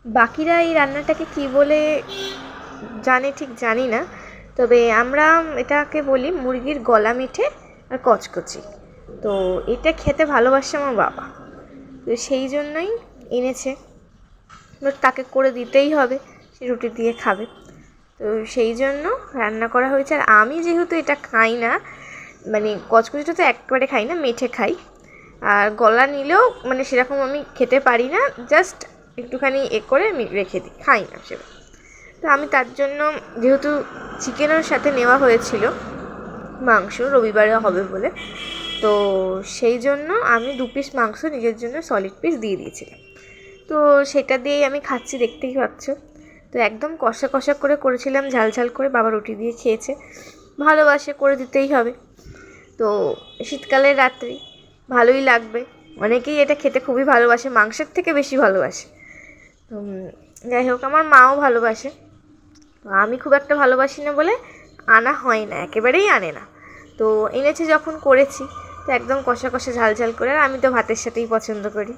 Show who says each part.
Speaker 1: বাকিরা এই রান্নাটাকে কী বলে জানে ঠিক জানি না, তবে আমরা এটাকে বলি মুরগির গলা মিঠে আর কচকচি। তো এটা খেতে ভালোবাসে আমার বাবা, তো সেই জন্যই এনেছে, বাট তাকে করে দিতেই হবে, সে রুটি দিয়ে খাবে, তো সেই জন্য রান্না করা হয়েছে। আর আমি যেহেতু এটা খাই না, মানে কচকচিটা তো একবারে খাই না, মেঠে খাই, আর গলা নিলেও মানে সেরকম আমি খেতে পারি না, জাস্ট একটুখানি করে আমি রেখে দিই, খাই না সেটা। তো আমি তার জন্য, যেহেতু চিকেনের সাথে নেওয়া হয়েছিল মাংস, রবিবারে হবে বলে, তো সেই জন্য আমি 2 পিস মাংস নিজের জন্য সলিড পিস দিয়ে দিয়েছিলাম। তো সেটা দিয়েই আমি খাচ্ছি, দেখতেই পাচ্ছ। তো একদম কষা কষা করে করেছিলাম, ঝাল ঝাল করে, বাবা রুটি দিয়ে খেয়েছে, ভালোবাসে, করে দিতেই হবে। তো শীতকালের রাত্রি ভালোই লাগবে, অনেকেই এটা খেতে খুবই ভালোবাসে, মাংসের থেকে বেশি ভালোবাসে। যাই হোক, আমার মাও ভালোবাসে, আমি খুব একটা ভালোবাসি না বলে আনা হয় না, একেবারেই আনে না। তো এনেছে যখন করেছি, তো একদম কষা কষা ঝাল ঝাল করে, আর আমি তো ভাতের সাথেই পছন্দ করি।